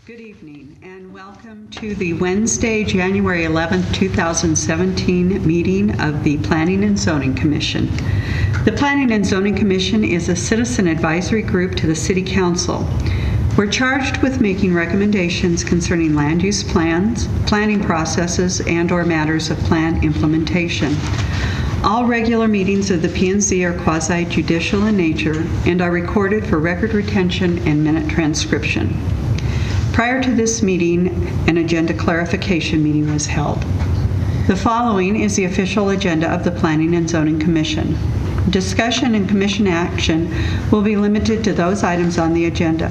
Good evening and welcome to the Wednesday, January 11th, 2017 meeting of the Planning and Zoning Commission. The Planning and Zoning Commission is a citizen advisory group to the City Council. We're charged with making recommendations concerning land use plans, planning processes, and/or matters of plan implementation. All regular meetings of the P&Z are quasi-judicial in nature and are recorded for record retention and minute transcription. Prior to this meeting, an agenda clarification meeting was held. The following is the official agenda of the Planning and Zoning Commission. Discussion and commission action will be limited to those items on the agenda.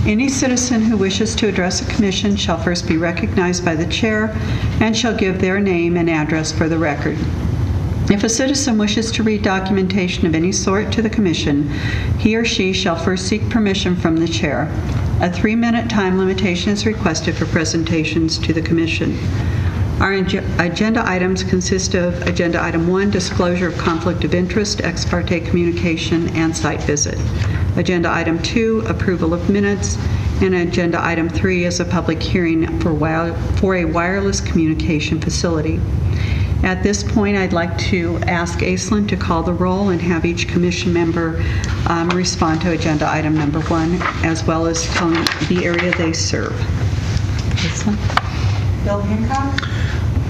Any citizen who wishes to address a commission shall first be recognized by the chair and shall give their name and address for the record. If a citizen wishes to read documentation of any sort to the commission, he or she shall first seek permission from the chair. A 3-minute time limitation is requested for presentations to the commission. Our agenda items consist of Agenda Item 1, disclosure of conflict of interest, ex parte communication, and site visit. Agenda Item 2, approval of minutes, and Agenda Item 3 is a public hearing for a wireless communication facility. At this point, I'd like to ask Aislinn to call the roll and have each commission member respond to agenda item number 1, as well as tell the area they serve. Aislinn? Bill Hancock?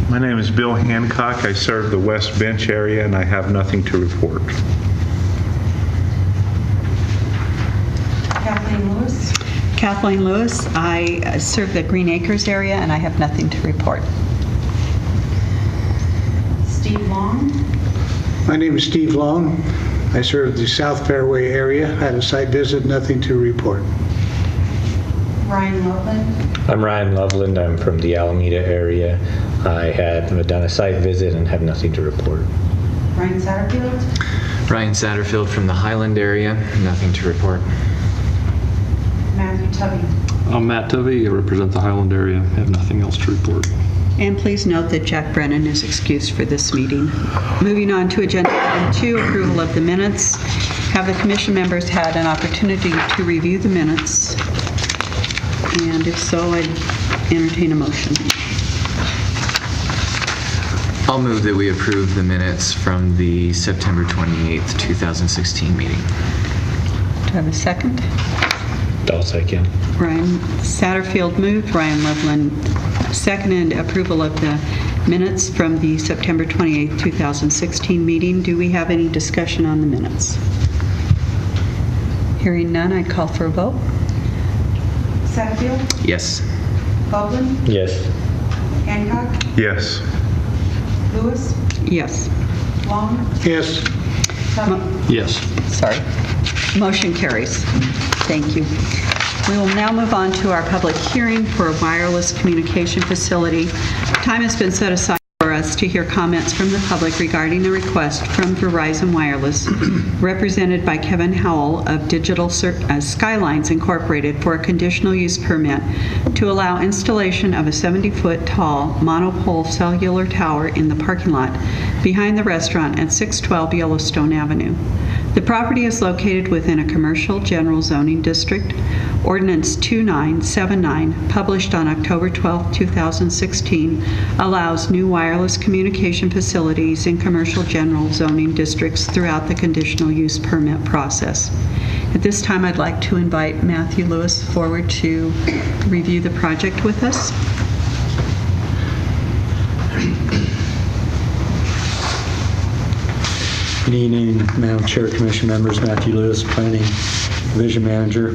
My name is Bill Hancock. I serve the West Bench area, and I have nothing to report. Kathleen Lewis? Kathleen Lewis. I serve the Green Acres area, and I have nothing to report. Steve Long. My name is Steve Long. I serve the South Fairway area. I had a site visit, nothing to report. Ryan Loveland. I'm Ryan Loveland. I'm from the Alameda area. I had done a site visit and have nothing to report. Ryan Satterfield. Ryan Satterfield from the Highland area. Nothing to report. Matthew Tubby. I'm Matt Tubby. I represent the Highland area. I have nothing else to report. And please note that Jack Brennan is excused for this meeting. Moving on to agenda item 2, approval of the minutes. Have the commission members had an opportunity to review the minutes? And if so, I'd entertain a motion. I'll move that we approve the minutes from the September 28th, 2016 meeting. Do I have a second? I'll second. Ryan Satterfield moved, Ryan Loveland seconded approval of the minutes from the September 28th, 2016 meeting. Do we have any discussion on the minutes? Hearing none, I'd call for a vote. Satterfield? Yes. Loveland? Yes. Hancock? Yes. Lewis? Yes. Long? Yes. Tubby? Yes. Sorry. Motion carries. Thank you. We will now move on to our public hearing for a wireless communication facility. Time has been set aside for us to hear comments from the public regarding the request from Verizon Wireless, represented by Kevin Howell of Digital Skylines Incorporated, for a conditional use permit to allow installation of a 70-foot tall monopole cellular tower in the parking lot behind the restaurant at 612 Yellowstone Avenue. The property is located within a commercial general zoning district. Ordinance 2979, published on October 12, 2016, allows new wireless communication facilities in commercial general zoning districts throughout the conditional use permit process. At this time, I'd like to invite Matthew Lewis forward to review the project with us. Good evening, Madam Chair, Commission members. Matthew Lewis, Planning Division Manager.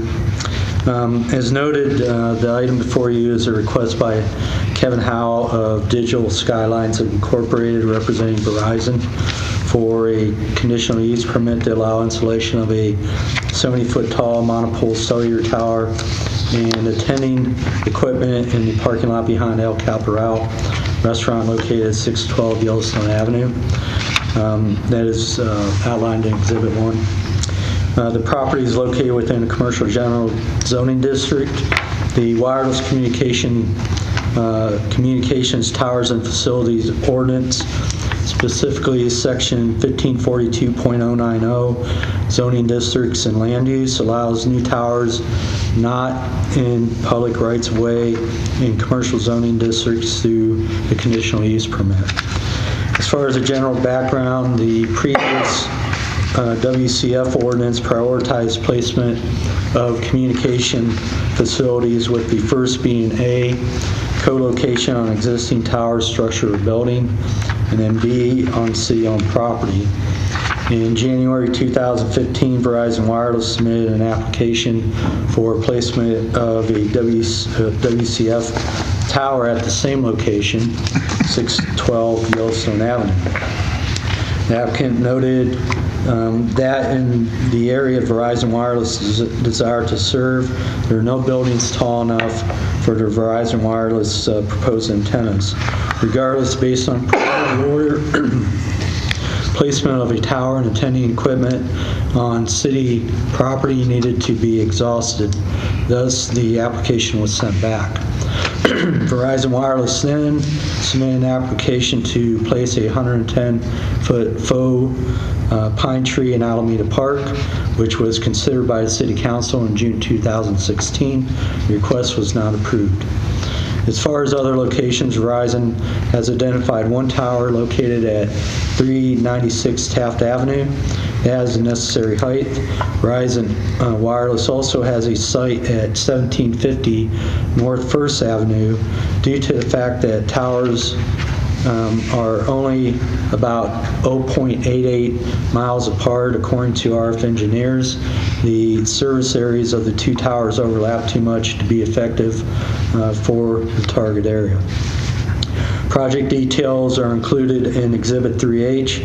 As noted, the item before you is a request by Kevin Howell of Digital Skylines Incorporated, representing Verizon, for a conditional use permit to allow installation of a 70-foot tall monopole cellular tower and attending equipment in the parking lot behind El Caporal restaurant located at 612 Yellowstone Avenue. That is outlined in Exhibit 1. The property is located within a commercial general zoning district. The wireless communications towers and facilities ordinance specifically Section 1542.090, zoning districts and land use, allows new towers not in public rights of way in commercial zoning districts through the conditional use permit. As far as the general background, the previous WCF ordinance prioritized placement of communication facilities, with the first being A, co-location on existing tower, structure, or building, and then B, on city-owned property. In January 2015, Verizon Wireless submitted an application for placement of a WCF tower at the same location, 612 Yellowstone Avenue. The applicant noted that in the area Verizon Wireless desire to serve, there are no buildings tall enough for the Verizon Wireless proposed antennas. Regardless, based on prior order, placement of a tower and attending equipment on city property needed to be exhausted. Thus, the application was sent back. Verizon Wireless then submitted an application to place a 110-foot faux pine tree in Alameda Park, which was considered by the City Council in June 2016. The request was not approved. As far as other locations, Verizon has identified one tower located at 396 Taft Avenue. It has the necessary height. Verizon Wireless also has a site at 1750 North First Avenue. Due to the fact that towers are only about 0.88 miles apart, according to RF engineers, the service areas of the two towers overlap too much to be effective for the target area. Project details are included in Exhibit 3H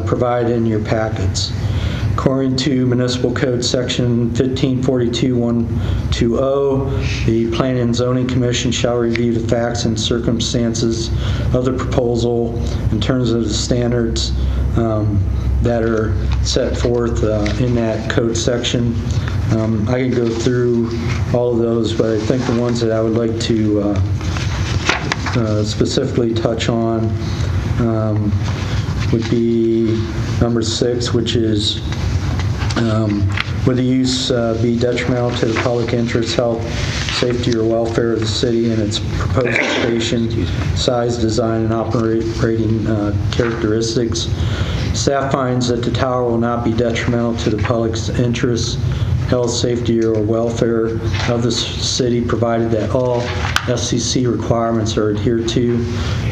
provided in your packets. According to Municipal Code Section 1542.120, the Planning and Zoning Commission shall review the facts and circumstances of the proposal in terms of the standards that are set forth in that code section. I can go through all of those, but I think the ones that I would like to specifically touch on would be number 6, which is would the use be detrimental to the public interest, health, safety, or welfare of the city and its proposed location, size, design, and operating characteristics? Staff finds that the tower will not be detrimental to the public's interests, health, safety, or welfare of the city, provided that all FCC requirements are adhered to.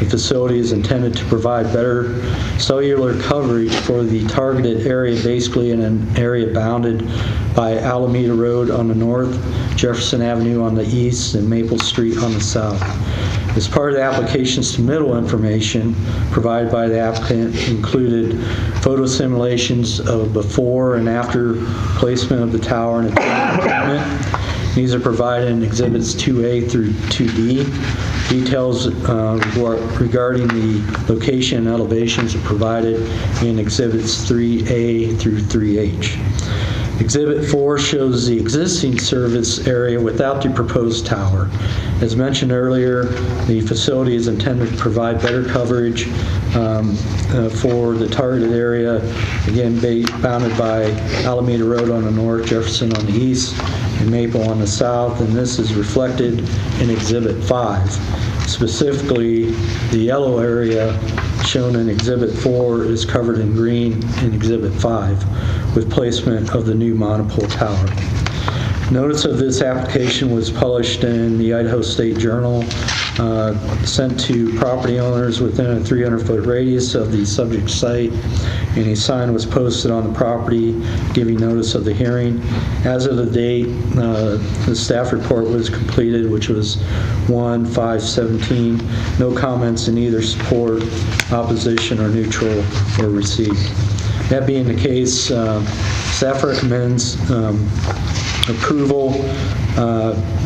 The facility is intended to provide better cellular coverage for the targeted area, basically in an area bounded by Alameda Road on the north, Jefferson Avenue on the east, and Maple Street on the south. As part of the application, submittal information provided by the applicant included photo simulations of before and after placement of the tower and equipment. These are provided in Exhibits 2A through 2B. Details regarding the location and elevations are provided in Exhibits 3A through 3H. Exhibit 4 shows the existing service area without the proposed tower. As mentioned earlier, the facility is intended to provide better coverage for the targeted area, again bounded by Alameda Road on the north, Jefferson on the east, and Maple on the south, and this is reflected in Exhibit 5. Specifically, the yellow area shown in Exhibit 4 is covered in green in Exhibit 5 with placement of the new monopole tower. Notice of this application was published in the Idaho State Journal, sent to property owners within a 300-foot radius of the subject site, and a sign was posted on the property giving notice of the hearing. As of the date, the staff report was completed, which was 1/5/17. No comments in either support, opposition, or neutral were received. That being the case, staff recommends approval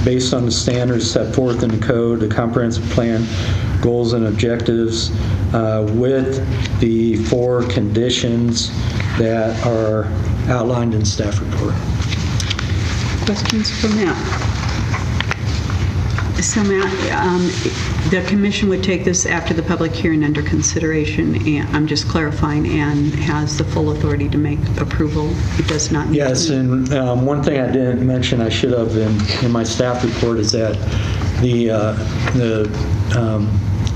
based on the standards set forth in the code, the comprehensive plan, goals and objectives, with the 4 conditions that are outlined in staff report. Questions from that? So, Matt, the commission would take this after the public hearing under consideration, and I'm just clarifying, and has the full authority to make approval. It does not need Yes, to. and one thing I didn't mention, I should have in my staff report, is that the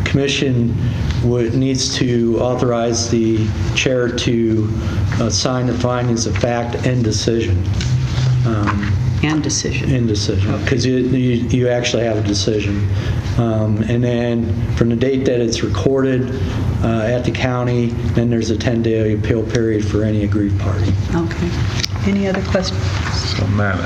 commission needs to authorize the chair to sign the findings of fact and decision. And decision. Because you actually have a decision. And then from the date that it's recorded at the county, then there's a 10-day appeal period for any aggrieved party. Okay. Any other questions? So, Matt,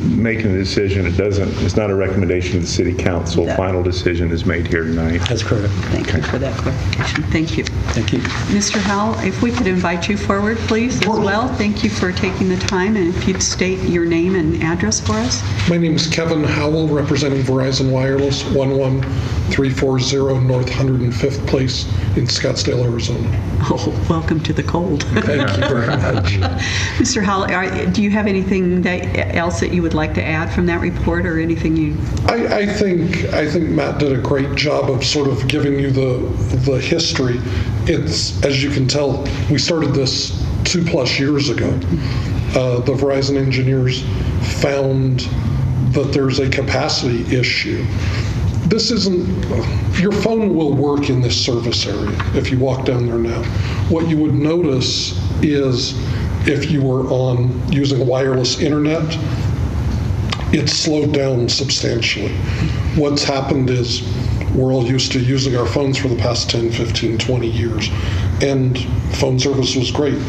making a decision, it's not a recommendation of the city council. No. Final decision is made here tonight. That's correct. Thank you for that clarification. Thank you. Thank you. Mr. Howell, if we could invite you forward, please, as well. Thank you for taking the time, and if you'd state your name and address for us. My name is Kevin Howell, representing Verizon Wireless, 11340 North 105th Place in Scottsdale, Arizona. Oh, welcome to the cold. Thank you very much. Mr. Howell, do you have anything else that you would like to add from that report, or anything you... I think Matt did a great job of sort of giving you the history. It's, as you can tell, we started this 2+ years ago. The Verizon engineers found that there's a capacity issue. This isn't, your phone will work in this service area if you walk down there now. What you would notice is if you were using wireless internet, it's slowed down substantially. What's happened is we're all used to using our phones for the past 10, 15, 20 years, and phone service was great.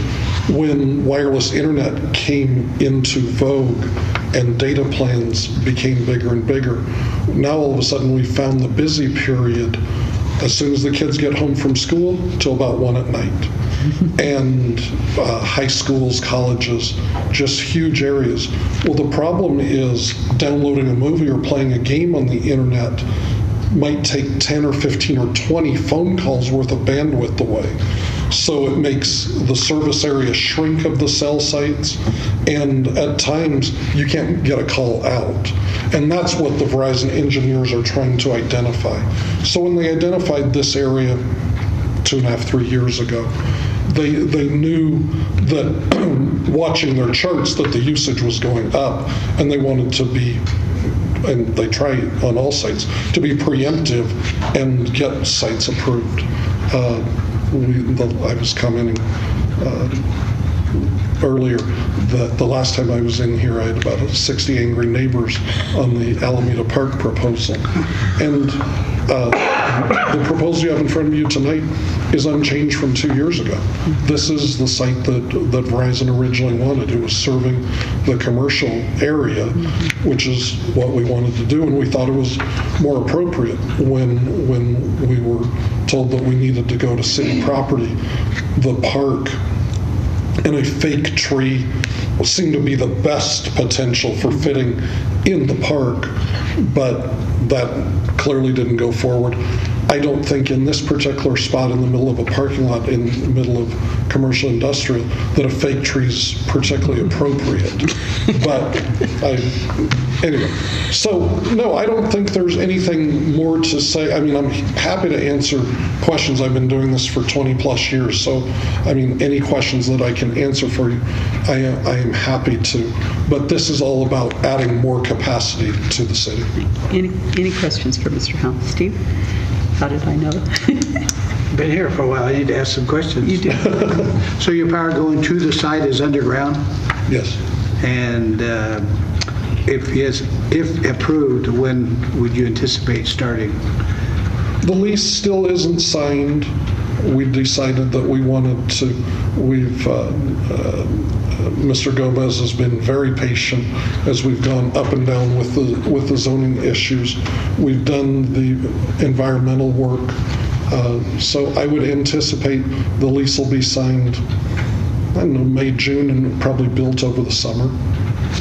When wireless internet came into vogue and data plans became bigger and bigger, now all of a sudden we found the busy period as soon as the kids get home from school till about 1 at night. And high schools, colleges, just huge areas. Well, the problem is downloading a movie or playing a game on the internet might take 10 or 15 or 20 phone calls worth of bandwidth away. So it makes the service area shrink of the cell sites, and at times you can't get a call out. And that's what the Verizon engineers are trying to identify. So when they identified this area 2.5, 3 years ago, they knew that watching their charts that the usage was going up, and they wanted to be, and they try on all sites, to be preemptive and get sites approved. I was commenting earlier that the last time I was in here, I had about 60 angry neighbors on the Alameda Park proposal. And the proposal you have in front of you tonight is unchanged from 2 years ago. This is the site that Verizon originally wanted. It was serving the commercial area, which is what we wanted to do, and we thought it was more appropriate when we were told that we needed to go to city property. The park and a fake tree seemed to be the best potential for fitting in the park, but that clearly didn't go forward. I don't think in this particular spot in the middle of a parking lot in the middle of commercial industrial that a fake tree is particularly appropriate. But anyway, so no, I don't think there's anything more to say. I mean, I'm happy to answer questions. I've been doing this for 20+ years. So, I mean, any questions that I can answer for you, I am happy to. But this is all about adding more capacity to the city. Any questions for Mr. Howell? Steve? How did I know? Been here for a while. I need to ask some questions. You do. So your power going to the site is underground? Yes. And if approved, when would you anticipate starting? The lease still isn't signed. We decided that we wanted to, Mr. Gomez has been very patient as we've gone up and down with the zoning issues. We've done the environmental work. So I would anticipate the lease will be signed, I don't know, May, June, and probably built over the summer.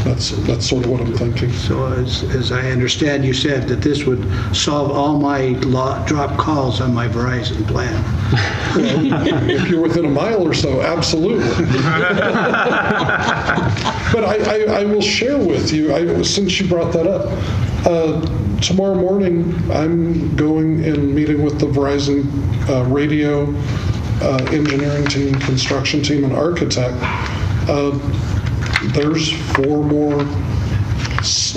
That's sort of what I'm thinking. So as I understand, you said that this would solve all my drop calls on my Verizon plan. Well, if you're within a mile or so, absolutely. But I will share with you, since you brought that up, Tomorrow morning, I'm going and meeting with the Verizon radio engineering team, construction team, and architect. There's 4 more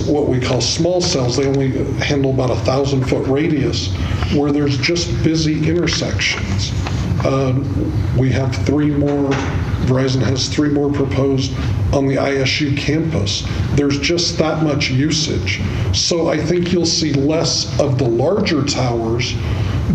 what we call small cells. They only handle about 1,000-foot radius, where there's just busy intersections. We have 3 more. Verizon has 3 more proposed on the ISU campus. There's just that much usage. So I think you'll see less of the larger towers,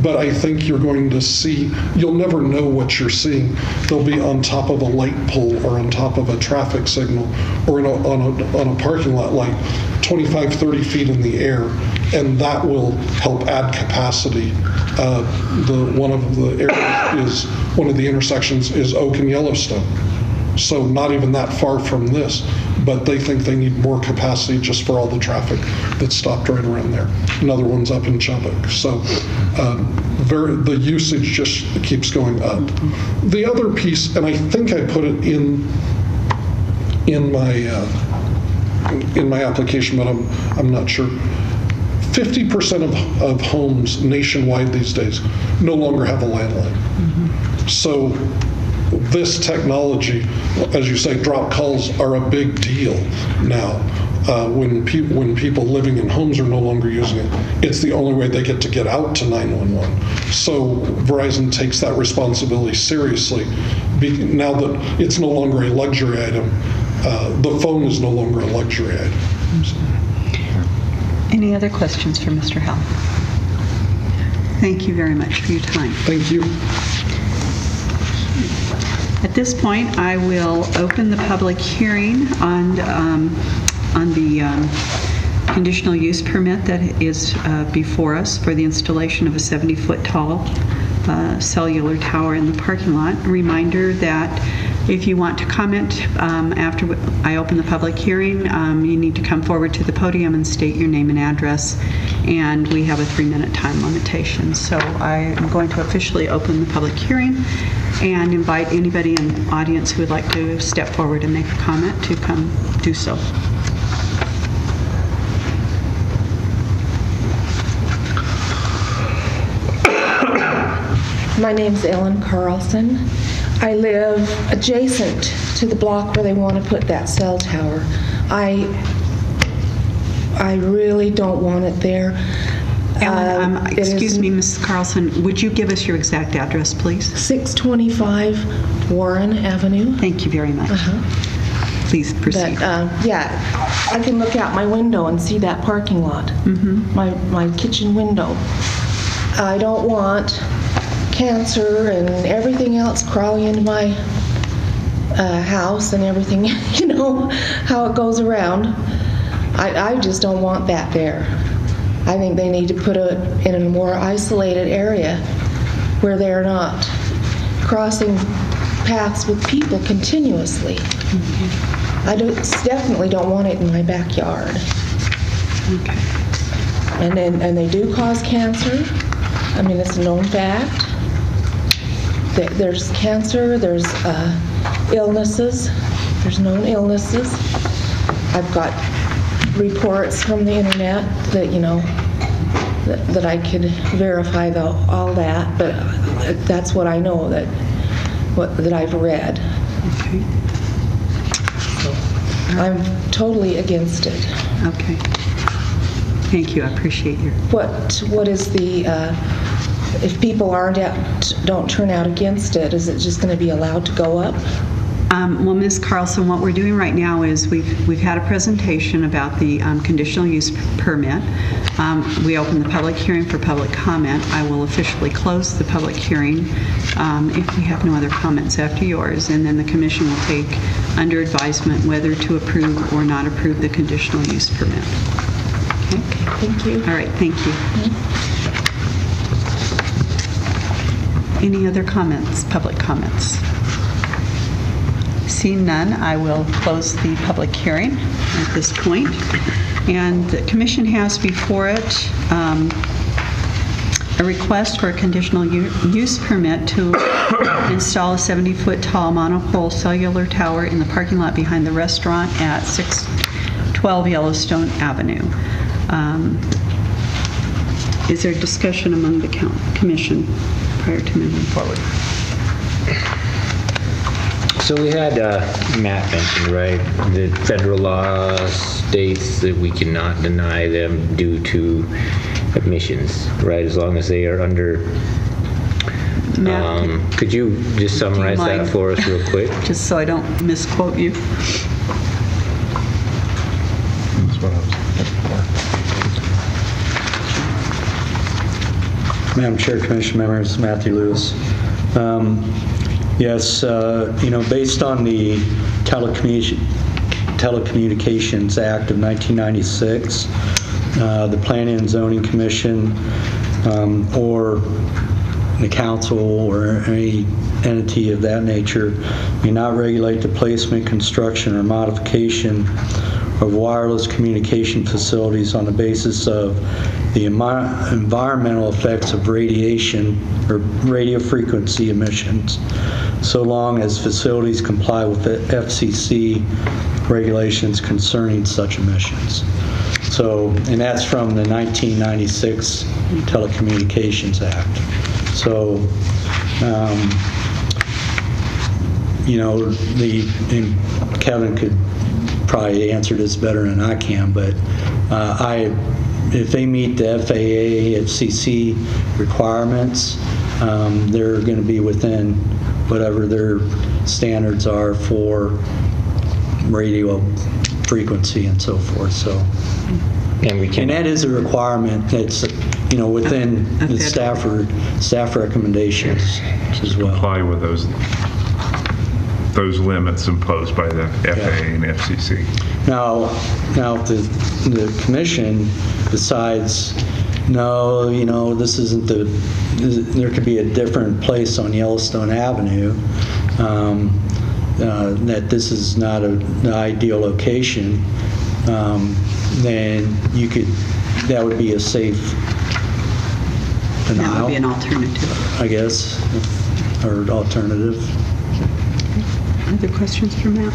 but I think you're going to see, you'll never know what you're seeing. They'll be on top of a light pole or on top of a traffic signal or on a parking lot light 25, 30 feet in the air, and that will help add capacity. One of the intersections is Oak and Yellowstone. So not even that far from this, but they think they need more capacity just for all the traffic that's stopped right around there. Another one's up in Chubbuck. So the usage just keeps going up. The other piece, and I think I put it in my application, but I'm not sure. 50% of homes nationwide these days no longer have a landline. So this technology, as you say, drop calls are a big deal now. When people living in homes are no longer using it, it's the only way they get to get out to 911. So Verizon takes that responsibility seriously. Now that it's no longer a luxury item, the phone is no longer a luxury item. Any other questions for Mr. Howell? Thank you very much for your time. Thank you. At this point, I will open the public hearing on the conditional use permit that is before us for the installation of a 70-foot tall cellular tower in the parking lot. A reminder that if you want to comment after I open the public hearing, you need to come forward to the podium and state your name and address, and we have a 3-minute time limitation. So I am going to officially open the public hearing and invite anybody in the audience who would like to step forward and make a comment to come do so. My name's Ellen Carlson. I live adjacent to the block where they want to put that cell tower. I really don't want it there. Ellen, excuse me, Mrs. Carlson, would you give us your exact address, please? 625 Warren Avenue. Thank you very much. Please proceed. But, yeah, I can look out my window and see that parking lot, my kitchen window. I don't want cancer and everything else crawling into my house and everything, you know, how it goes around. I just don't want that there. I think they need to put it in a more isolated area where they're not crossing paths with people continuously. I definitely don't want it in my backyard. Okay. And they do cause cancer. I mean, it's a known fact. There's cancer, there's illnesses, there's known illnesses. I've got reports from the internet that, you know, that I could verify all that, but that's what I know that I've read. Okay. So I'm totally against it. Okay. Thank you. I appreciate your... What is the if people don't turn out against it, is it just going to be allowed to go up? Well, Ms. Carlson, what we're doing right now is we've had a presentation about the conditional use permit. We opened the public hearing for public comment. I will officially close the public hearing if we have no other comments after yours, and then the commission will take under advisement whether to approve or not approve the conditional use permit. Okay? Thank you. All right, thank you. Any other comments, public comments? Seeing none, I will close the public hearing at this point. And the commission has before it a request for a conditional use permit to install a 70-foot tall monopole cellular tower in the parking lot behind the restaurant at 612 Yellowstone Avenue. Is there discussion among the commission prior to moving forward? So we had, Matt mentioned, right, the federal law states that we cannot deny them due to emissions, right, as long as they are under, Matt, could you just summarize that mind? for us real quick? just so I don't misquote you. That's what I was looking for. Madam Chair, Commission members, Matthew Lewis. Yes, based on the Telecommunications Act of 1996, the Planning and Zoning Commission or the council or any entity of that nature may not regulate the placement, construction, or modification of wireless communication facilities on the basis of the environmental effects of radiation or radio frequency emissions, so long as facilities comply with the FCC regulations concerning such emissions. So, and that's from the 1996 Telecommunications Act. So, and Kevin could probably answer this better than I can, but if they meet the FAA, FCC requirements, they're going to be within whatever their standards are for radio frequency and so forth. So, And we can. and that is a requirement that's within the staff recommendations as well. Comply with those limits imposed by the FAA and FCC. Now, if the commission decides, no, this isn't there could be a different place on Yellowstone Avenue, that this is not the ideal location, then that would be a safe denial. That would be an alternative. I guess, or alternative. Other questions for Matt?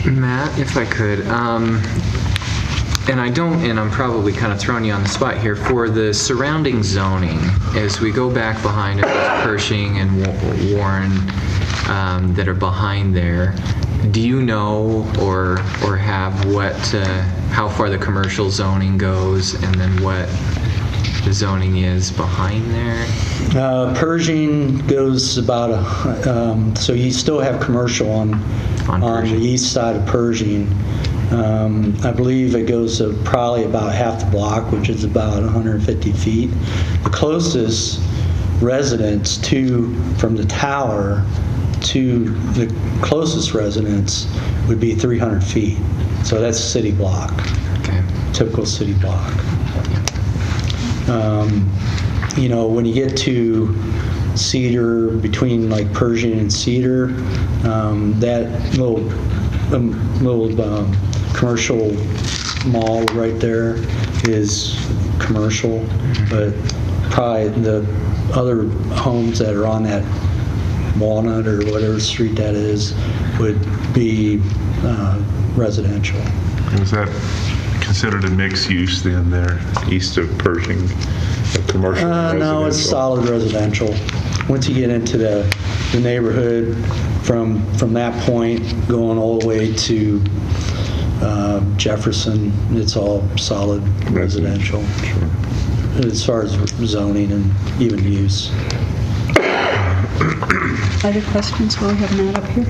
Matt, if I could, and I'm probably kind of throwing you on the spot here, for the surrounding zoning, as we go back behind it with Pershing and Warren that are behind there, do you know or have how far the commercial zoning goes and then what the zoning is behind there? Pershing goes about so you still have commercial on the Pershing. east side of Pershing. I believe it goes probably about half the block, which is about 150 feet. The closest residence from the tower to the closest residence would be 300 feet. So that's a city block, Okay. typical city block. When you get to Cedar, between like Pershing and Cedar, that little commercial mall right there is commercial, but probably the other homes that are on that Walnut or whatever street that is would be residential. Is that considered a mixed use then there, east of Pershing, commercial and No, it's residential? solid residential. Once you get into the neighborhood, from that point going all the way to Jefferson, it's all solid residential. Sure. As far as zoning and even use. Other questions while we have Matt up here?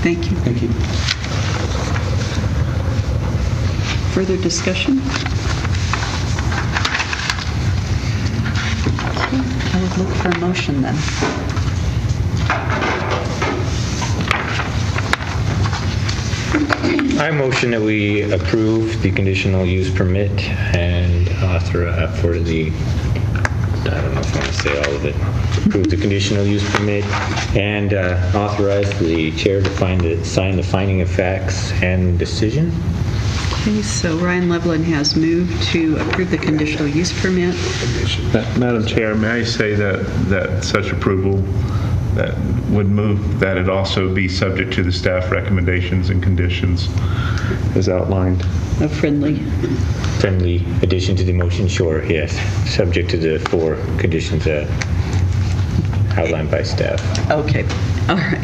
Thank you. Thank you. Further discussion? Okay, I would look for a motion then. I motion that we approve the conditional use permit and authorize for the, I don't know if I want to say all of it, approve the conditional use permit and authorize the chair to sign the finding of facts and decision. Okay, so Ryan Levlin has moved to approve the conditional use permit. Madam Chair, may I say that such approval that would move that it also be subject to the staff recommendations and conditions as outlined. A friendly. Friendly addition to the motion, sure, yes, subject to the 4 conditions outlined by staff. Okay, all right.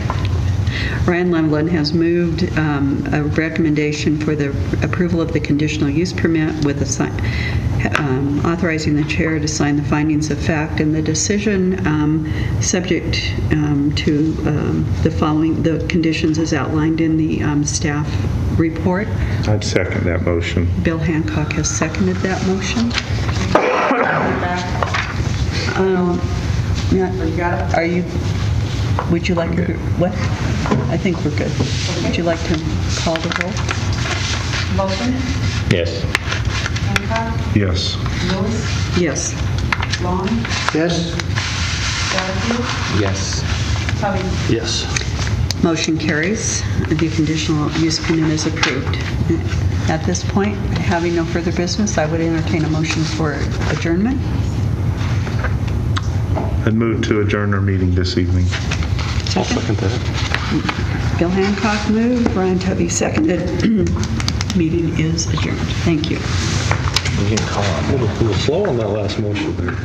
Ryan Lemlin has moved a recommendation for the approval of the conditional use permit with authorizing the chair to sign the findings of fact and the decision subject to the conditions as outlined in the staff report. I'd second that motion. Bill Hancock has seconded that motion. Are you, would you like to, what? I think we're good. Would you like to call the roll? Wilson? Yes. Hancock? Yes. Lewis? Yes. Long? Yes? Donahue? Yes. Tubby? Yes. Motion carries. The conditional use permit is approved. At this point, having no further business, I would entertain a motion for adjournment. I'd move to adjourn our meeting this evening. I'll second that. Bill Hancock moved, Brian Tubby seconded. Meeting is adjourned. Thank you. You can call A little slow on that last motion there.